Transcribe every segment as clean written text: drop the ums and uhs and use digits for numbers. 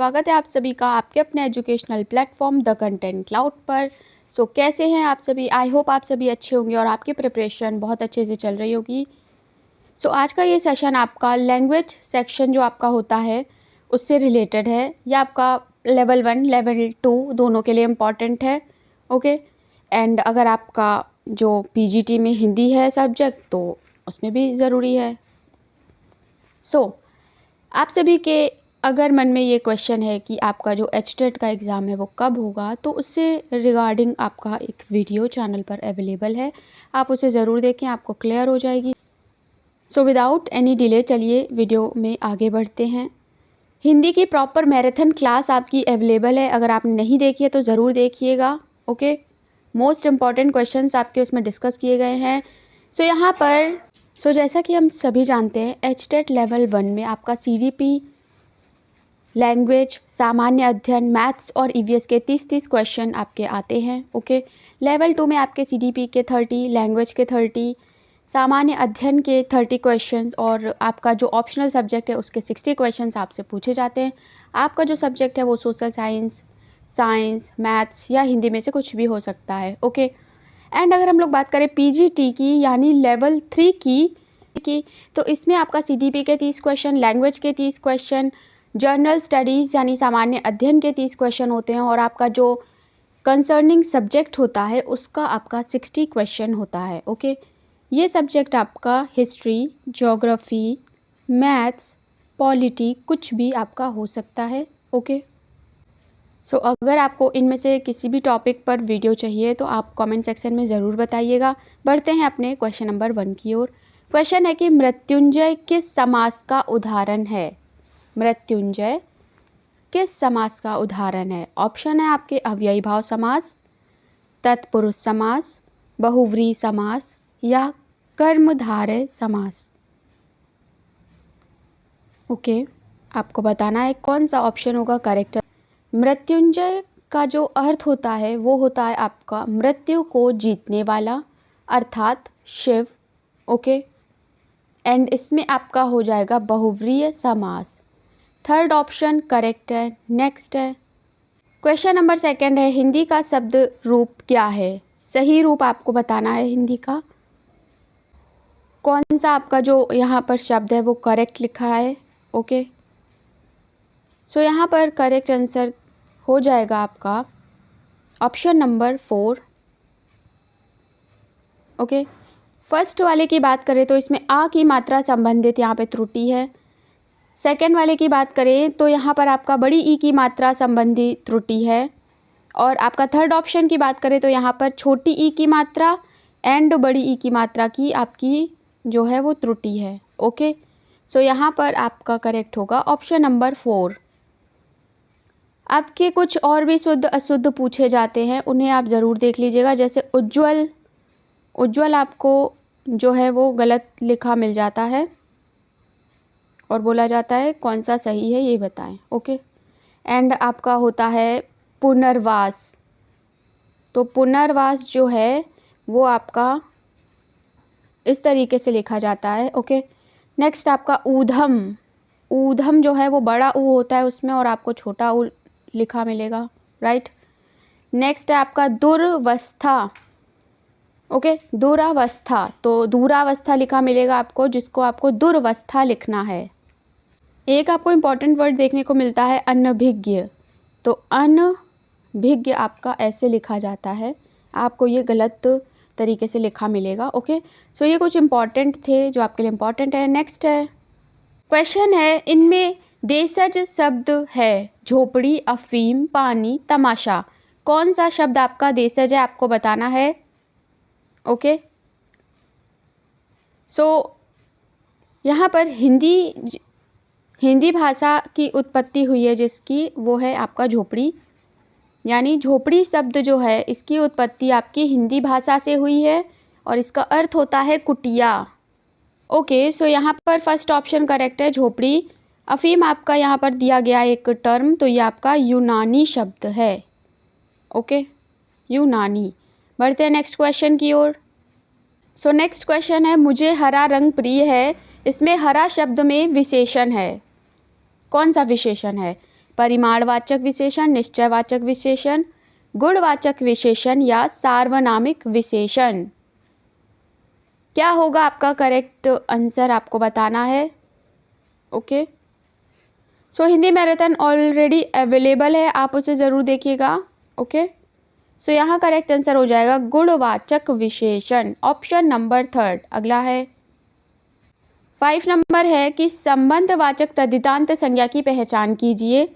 स्वागत है आप सभी का आपके अपने educational platform the content cloud पर। कैसे हैं आप सभी? आई होप आप सभी अच्छे होंगे और आपकी प्रिपरेशन बहुत अच्छे से चल रही होगी। आज का ये सेशन आपका लैंग्वेज सेक्शन जो आपका होता है उससे रिलेटेड है। यह आपका लेवल 1 लेवल 2 दोनों के लिए इम्पॉर्टेंट है। ओके एंड अगर आपका जो पीजीटी में हिंदी है सब्जेक्ट तो उसमें भी ज़रूरी है। आप सभी के अगर मन में ये क्वेश्चन है कि आपका जो एचटेट का एग्ज़ाम है वो कब होगा, तो उससे रिगार्डिंग आपका एक वीडियो चैनल पर अवेलेबल है, आप उसे ज़रूर देखें, आपको क्लियर हो जाएगी। विदाउट एनी डिले चलिए वीडियो में आगे बढ़ते हैं। हिंदी की प्रॉपर मैराथन क्लास आपकी अवेलेबल है, अगर आपने नहीं देखी है तो ज़रूर देखिएगा। ओके, मोस्ट इम्पॉर्टेंट क्वेश्चंस आपके उसमें डिस्कस किए गए हैं। यहाँ पर जैसा कि हम सभी जानते हैं एचटेट लेवल 1 में आपका सीडीपी, लैंग्वेज, सामान्य अध्ययन, मैथ्स और ईवीएस के 30 क्वेश्चन आपके आते हैं। ओके, लेवल 2 में आपके सीडीपी के 30, लैंग्वेज के 30, सामान्य अध्ययन के 30 क्वेश्चंस और आपका जो ऑप्शनल सब्जेक्ट है उसके 60 क्वेश्चंस आपसे पूछे जाते हैं। आपका जो सब्जेक्ट है वो सोशल साइंस, मैथ्स या हिंदी में से कुछ भी हो सकता है। ओके एंड अगर हम लोग बात करें पीजीटी की यानी लेवल 3 की तो इसमें आपका सीडीपी के 30 क्वेश्चन, लैंग्वेज के 30 क्वेश्चन, जर्नल स्टडीज़ यानी सामान्य अध्ययन के 30 क्वेश्चन होते हैं और आपका जो कंसर्निंग सब्जेक्ट होता है उसका आपका 60 क्वेश्चन होता है। ओके, ये सब्जेक्ट आपका हिस्ट्री, ज्योग्राफी, मैथ्स, पॉलिटी कुछ भी आपका हो सकता है। ओके, अगर आपको इनमें से किसी भी टॉपिक पर वीडियो चाहिए तो आप कमेंट सेक्शन में ज़रूर बताइएगा। बढ़ते हैं अपने क्वेश्चन नंबर 1 की ओर। क्वेश्चन है कि मृत्युंजय किस समास का उदाहरण है? मृत्युंजय किस समास का उदाहरण है? ऑप्शन है आपके अव्ययी भाव समास, तत्पुरुष समास, बहुव्रीहि समास या कर्मधारय समास। ओके, आपको बताना है कौन सा ऑप्शन होगा करेक्ट। मृत्युंजय का जो अर्थ होता है वो होता है आपका मृत्यु को जीतने वाला अर्थात शिव। ओके एंड इसमें आपका हो जाएगा बहुव्रीहि समास। थर्ड ऑप्शन करेक्ट है। नेक्स्ट है क्वेश्चन नंबर 2 है हिंदी का शब्द रूप क्या है? सही रूप आपको बताना है हिंदी का। कौन सा आपका जो यहाँ पर शब्द है वो करेक्ट लिखा है? ओके, यहाँ पर करेक्ट आंसर हो जाएगा आपका ऑप्शन नंबर 4। ओके, फर्स्ट वाले की बात करें तो इसमें आ की मात्रा संबंधित यहाँ पे त्रुटि है। सेकंड वाले की बात करें तो यहाँ पर आपका बड़ी ई की मात्रा संबंधी त्रुटि है और आपका थर्ड ऑप्शन की बात करें तो यहाँ पर छोटी ई की मात्रा एंड बड़ी ई की मात्रा की आपकी जो है वो त्रुटि है। ओके, यहाँ पर आपका करेक्ट होगा ऑप्शन नंबर 4। आपके कुछ और भी शुद्ध अशुद्ध पूछे जाते हैं, उन्हें आप ज़रूर देख लीजिएगा। जैसे उज्ज्वल आपको जो है वो गलत लिखा मिल जाता है और बोला जाता है कौन सा सही है ये बताएं। ओके एंड आपका होता है पुनर्वास, तो पुनर्वास जो है वो आपका इस तरीके से लिखा जाता है। ओके, नेक्स्ट आपका ऊधम जो है वो बड़ा ऊ होता है उसमें और आपको छोटा ऊ लिखा मिलेगा। राइट, नेक्स्ट है आपका दुर्वस्था। ओके, दुरावस्था, तो दूरावस्था लिखा मिलेगा आपको जिसको आपको दुर्वस्था लिखना है। एक आपको इम्पॉर्टेंट वर्ड देखने को मिलता है अनभिज्ञ, तो अनभिज्ञ आपका ऐसे लिखा जाता है, आपको ये गलत तरीके से लिखा मिलेगा। ओके, ये कुछ इम्पॉर्टेंट थे जो आपके लिए इम्पॉर्टेंट है। नेक्स्ट है क्वेश्चन है इनमें देशज शब्द है झोपड़ी, अफीम, पानी, तमाशा। कौन सा शब्द आपका देशज है आपको बताना है। ओके, यहाँ पर हिंदी भाषा की उत्पत्ति हुई है जिसकी वो है आपका झोपड़ी, यानी झोपड़ी शब्द जो है इसकी उत्पत्ति आपकी हिंदी भाषा से हुई है और इसका अर्थ होता है कुटिया। ओके, यहाँ पर फर्स्ट ऑप्शन करेक्ट है झोपड़ी। अफीम आपका यहाँ पर दिया गया एक टर्म, तो ये आपका यूनानी शब्द है। ओके, यूनानी। बढ़ते हैं नेक्स्ट क्वेश्चन की ओर। नेक्स्ट क्वेश्चन है मुझे हरा रंग प्रिय है, इसमें हरा शब्द में विशेषण है। कौन सा विशेषण है? परिमाणवाचक विशेषण, निश्चयवाचक विशेषण, गुणवाचक विशेषण या सार्वनामिक विशेषण। क्या होगा आपका करेक्ट आंसर, आपको बताना है। ओके, सो हिंदी मैराथन ऑलरेडी अवेलेबल है, आप उसे ज़रूर देखिएगा। ओके, सो यहाँ करेक्ट आंसर हो जाएगा गुणवाचक विशेषण, ऑप्शन नंबर 3। अगला है 5 नंबर है कि संबंधवाचक तद्धितांत संज्ञा की पहचान कीजिए।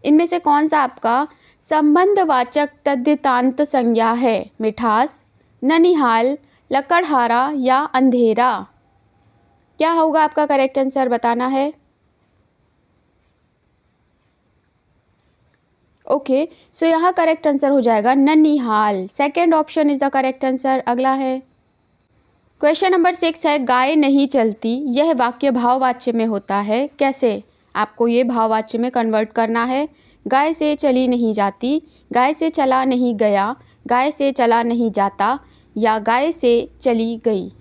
इनमें से कौन सा आपका संबंधवाचक तद्धितांत संज्ञा है? मिठास, ननिहाल, लकड़हारा या अंधेरा। क्या होगा आपका करेक्ट आंसर, बताना है। ओके, सो यहाँ करेक्ट आंसर हो जाएगा ननिहाल। Second option is the correct answer. अगला है क्वेश्चन नंबर 6 है गाय नहीं चलती, यह वाक्य भाववाच्य में होता है, कैसे? आपको ये भाववाच्य में कन्वर्ट करना है। गाय से चली नहीं जाती, गाय से चला नहीं गया, गाय से चला नहीं जाता या गाय से चली गई।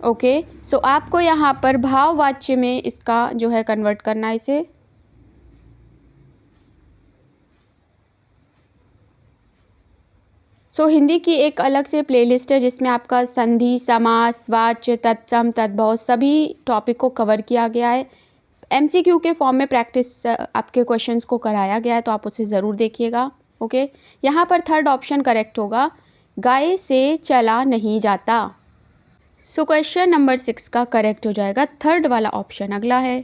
ओके, सो आपको यहाँ पर भाववाच्य में इसका जो है कन्वर्ट करना है इसे। सो हिंदी की एक अलग से प्लेलिस्ट है जिसमें आपका संधि, समास, वाच्य, तत्सम, तद्भव सभी टॉपिक को कवर किया गया है। एमसीक्यू के फॉर्म में प्रैक्टिस आपके क्वेश्चंस को कराया गया है, तो आप उसे ज़रूर देखिएगा। ओके, यहाँ पर थर्ड ऑप्शन करेक्ट होगा, गाय से चला नहीं जाता। सो क्वेश्चन नंबर 6 का करेक्ट हो जाएगा थर्ड वाला ऑप्शन। अगला है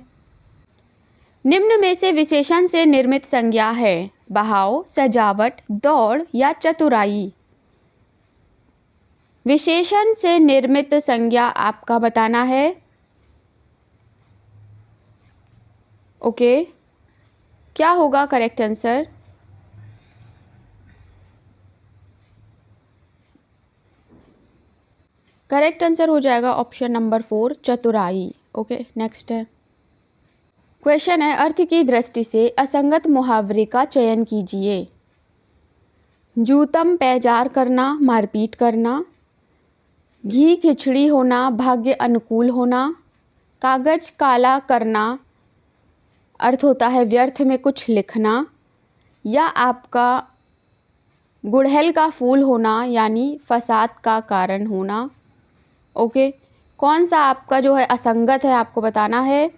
निम्न में से विशेषण से निर्मित संज्ञा है? बहाव, सजावट, दौड़ या चतुराई। विशेषण से निर्मित संज्ञा आपका बताना है। ओके, क्या होगा करेक्ट आंसर? करेक्ट आंसर हो जाएगा ऑप्शन नंबर 4, चतुराई। ओके, नेक्स्ट है क्वेश्चन है अर्थ की दृष्टि से असंगत मुहावरे का चयन कीजिए। जूतम पैजार करना, मारपीट करना, घी खिचड़ी होना, भाग्य अनुकूल होना, कागज काला करना, अर्थ होता है व्यर्थ में कुछ लिखना, या आपका गुड़हल का फूल होना यानी फसाद का कारण होना। ओके, कौन सा आपका जो है असंगत है, आपको बताना है।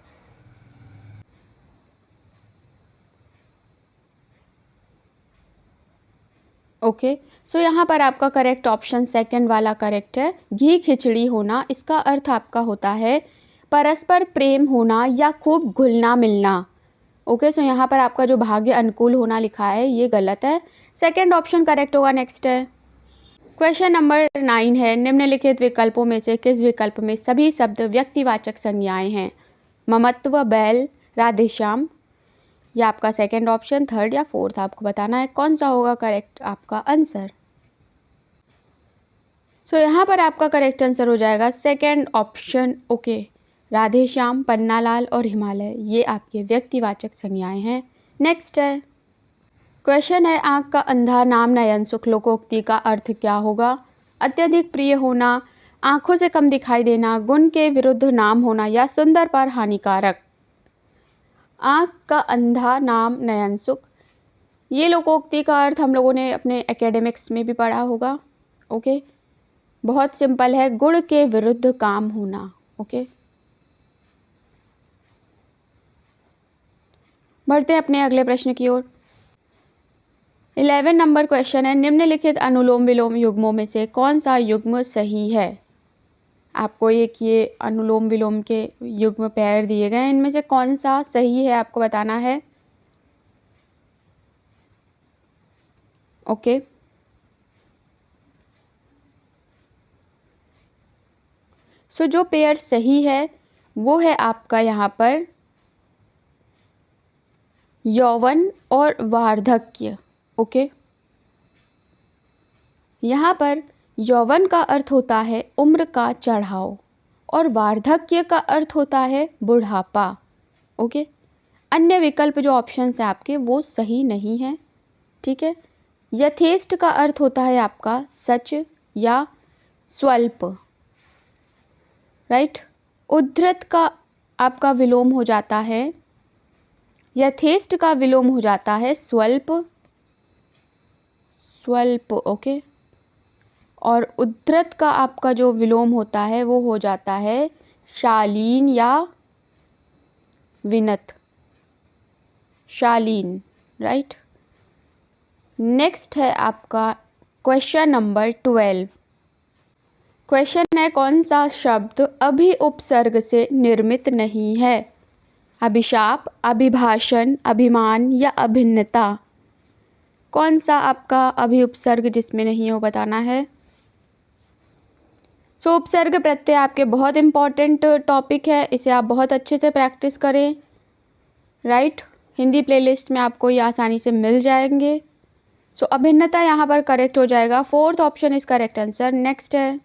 ओके, सो यहाँ पर आपका करेक्ट ऑप्शन सेकंड वाला करेक्ट है, घी खिचड़ी होना। इसका अर्थ आपका होता है परस्पर प्रेम होना या खूब घुलना मिलना। ओके, सो यहाँ पर आपका जो भाग्य अनुकूल होना लिखा है ये गलत है, सेकंड ऑप्शन करेक्ट होगा। नेक्स्ट है क्वेश्चन नंबर 9 है निम्नलिखित विकल्पों में से किस विकल्प में सभी शब्द व्यक्तिवाचक संज्ञाएं हैं? ममत्व, बैल, राधेश्याम, या आपका सेकंड ऑप्शन, थर्ड या फोर्थ, आपको बताना है कौन सा होगा करेक्ट आपका आंसर। सो यहाँ पर आपका करेक्ट आंसर हो जाएगा second option. Okay, Radheshyam, Pannalal और हिमालय ये आपके व्यक्तिवाचक संज्ञाएं हैं। नेक्स्ट है क्वेश्चन है आँख का अंधा नाम नयन सुख लोकोक्ति का अर्थ क्या होगा? अत्यधिक प्रिय होना, आँखों से कम दिखाई देना, गुण के विरुद्ध नाम होना या सुंदर पर हानिकारक। आँख का अंधा नाम नयन सुख, ये लोकोक्ति का अर्थ हम लोगों ने अपने एकेडमिक्स में भी पढ़ा होगा। ओके, बहुत सिंपल है, गुण के विरुद्ध काम होना। ओके, बढ़ते हैं अपने अगले प्रश्न की ओर। 11 नंबर क्वेश्चन है निम्नलिखित अनुलोम विलोम युग्मों में से कौन सा युग्म सही है? आपको एक ये अनुलोम विलोम के युग्म पैर दिए गए हैं, इनमें से कौन सा सही है आपको बताना है। ओके, सो जो पेयर सही है वो है आपका यहाँ पर यौवन और वार्धक्य। ओके, यहाँ पर यौवन का अर्थ होता है उम्र का चढ़ाव और वार्धक्य का अर्थ होता है बुढ़ापा। ओके, अन्य विकल्प जो ऑप्शंस हैं आपके वो सही नहीं है। ठीक है, यथेष्ट का अर्थ होता है आपका सच या स्वल्प, राइट। उद्धृत का आपका विलोम हो जाता है यथेष्ट का विलोम हो जाता है स्वल्प, स्वल्प, ओके। और उद्धृत का आपका जो विलोम होता है वो हो जाता है शालीन या विनत, शालीन, राइट। नेक्स्ट है आपका क्वेश्चन नंबर 12। क्वेश्चन है कौन सा शब्द अभि उपसर्ग से निर्मित नहीं है? अभिशाप, अभिभाषण, अभिमान या अभिन्नता? कौन सा आपका अभि उपसर्ग जिसमें नहीं हो बताना है। सो उपसर्ग प्रत्यय आपके बहुत इंपॉर्टेंट टॉपिक है, इसे आप बहुत अच्छे से प्रैक्टिस करें, राइट। हिंदी प्लेलिस्ट में आपको ये आसानी से मिल जाएंगे। सो अभिन्नता यहाँ पर करेक्ट हो जाएगा। 4th option is correct answer. Next है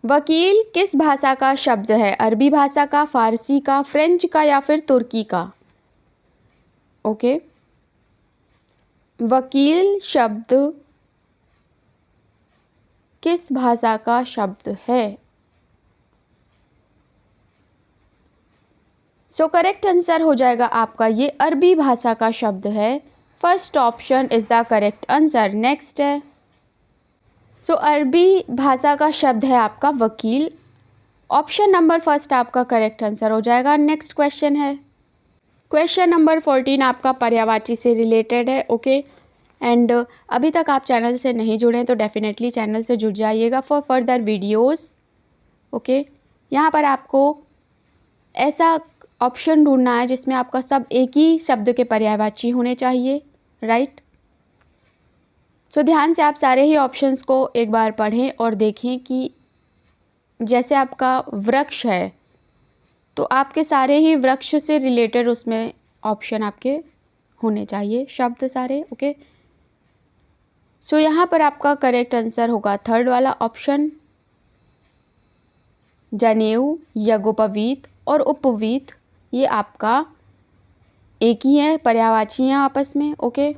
वकील किस भाषा का शब्द है? अरबी भाषा का, फारसी का, फ्रेंच का या फिर तुर्की का? ओके, वकील शब्द किस भाषा का शब्द है? सो करेक्ट आंसर हो जाएगा आपका ये अरबी भाषा का शब्द है। First option is the correct answer. Next है सो अरबी भाषा का शब्द है आपका वकील। ऑप्शन नंबर फर्स्ट आपका करेक्ट आंसर हो जाएगा। नेक्स्ट क्वेश्चन है क्वेश्चन नंबर 14 आपका पर्यायवाची से रिलेटेड है, ओके। एंड अभी तक आप चैनल से नहीं जुड़े हैं तो डेफिनेटली चैनल से जुड़ जाइएगा फॉर फर्दर वीडियोस, ओके। यहाँ पर आपको ऐसा ऑप्शन ढूंढना है जिसमें आपका सब एक ही शब्द के पर्यायवाची होने चाहिए, राइट। सो ध्यान से आप सारे ही ऑप्शंस को एक बार पढ़ें और देखें कि जैसे आपका वृक्ष है तो आपके सारे ही वृक्ष से रिलेटेड उसमें ऑप्शन आपके होने चाहिए, शब्द सारे, ओके। सो यहाँ पर आपका करेक्ट आंसर होगा थर्ड वाला ऑप्शन, जनेऊ, यज्ञोपवीत और उपवीत, ये आपका एक ही है, पर्यायवाची हैं आपस में, ओके।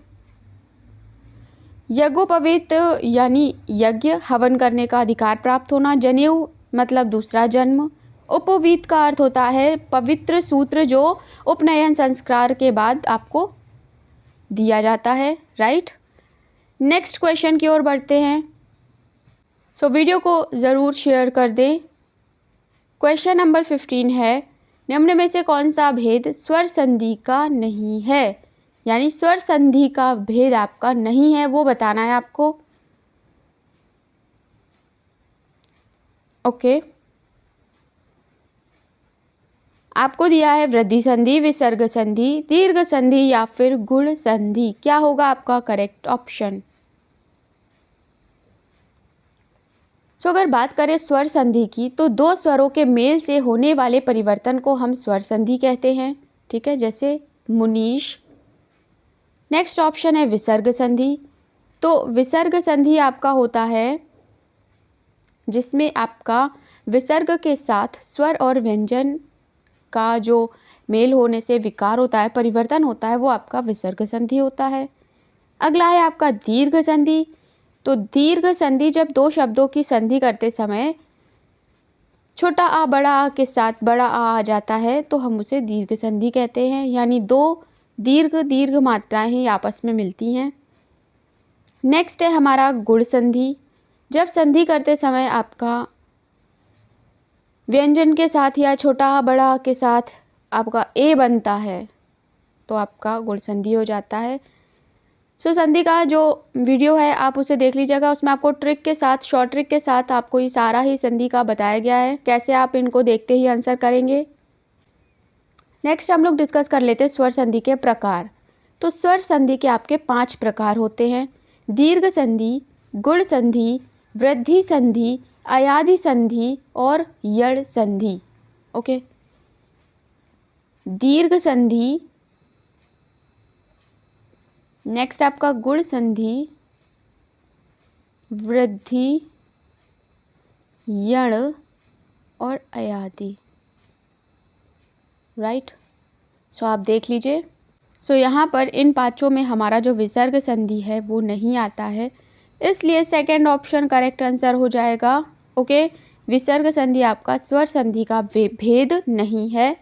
यज्ञोपवीत यानी यज्ञ, हवन करने का अधिकार प्राप्त होना। जनेऊ मतलब दूसरा जन्म। उपवीत का अर्थ होता है पवित्र सूत्र जो उपनयन संस्कार के बाद आपको दिया जाता है, राइट। नेक्स्ट क्वेश्चन की ओर बढ़ते हैं। सो वीडियो को ज़रूर शेयर कर दें। क्वेश्चन नंबर 15 है निम्न में से कौन सा भेद स्वर संधि का नहीं है? यानी स्वर संधि का भेद आपका नहीं है वो बताना है आपको, ओके। आपको दिया है वृद्धि संधि, विसर्ग संधि, दीर्घ संधि या फिर गुण संधि। क्या होगा आपका करेक्ट ऑप्शन? सो अगर बात करें स्वर संधि की तो दो स्वरों के मेल से होने वाले परिवर्तन को हम स्वर संधि कहते हैं, ठीक है, जैसे मुनीश। नेक्स्ट ऑप्शन है विसर्ग संधि। तो विसर्ग संधि आपका होता है जिसमें आपका विसर्ग के साथ स्वर और व्यंजन का जो मेल होने से विकार होता है, परिवर्तन होता है, वो आपका विसर्ग संधि होता है। अगला है आपका दीर्घ संधि। तो दीर्घ संधि जब दो शब्दों की संधि करते समय छोटा आ बड़ा आ के साथ बड़ा आ जाता है तो हम उसे दीर्घ संधि कहते हैं, यानी दो दीर्घ मात्राएं ही आपस में मिलती हैं। नेक्स्ट है हमारा गुण संधि। जब संधि करते समय आपका व्यंजन के साथ या छोटा आ बड़ा आ के साथ आपका ए बनता है तो आपका गुण संधि हो जाता है। सो संधि का जो वीडियो है आप उसे देख लीजिएगा, उसमें आपको ट्रिक के साथ, शॉर्ट ट्रिक के साथ आपको ये सारा ही संधि का बताया गया है, कैसे आप इनको देखते ही आंसर करेंगे। नेक्स्ट हम लोग डिस्कस कर लेते हैं स्वर संधि के प्रकार। तो स्वर संधि के आपके 5 प्रकार होते हैं: दीर्घ संधि, गुण संधि, वृद्धि संधि, अयादि संधि और यड़ संधि, ओके। दीर्घ संधि, नेक्स्ट आपका गुण संधि, वृद्धि, यण और अयादि, राइट। सो आप देख लीजिए। सो यहाँ पर इन पांचों में हमारा जो विसर्ग संधि है वो नहीं आता है, इसलिए सेकंड ऑप्शन करेक्ट आंसर हो जाएगा, ओके। विसर्ग संधि आपका स्वर संधि का भेद नहीं है।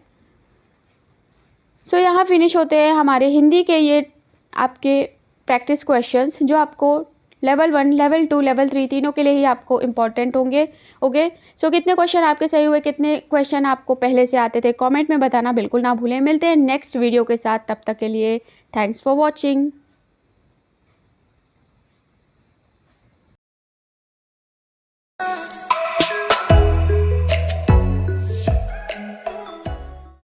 सो यहाँ फिनिश होते हैं हमारे हिंदी के ये आपके प्रैक्टिस क्वेश्चंस, जो आपको लेवल 1, लेवल 2, लेवल 3 तीनों के लिए ही आपको इम्पॉर्टेंट होंगे। ओके, सो कितने क्वेश्चन आपके सही हुए, कितने क्वेश्चन आपको पहले से आते थे, कमेंट में बताना बिल्कुल ना भूलें। मिलते हैं नेक्स्ट वीडियो के साथ, तब तक के लिए थैंक्स फॉर वॉचिंग।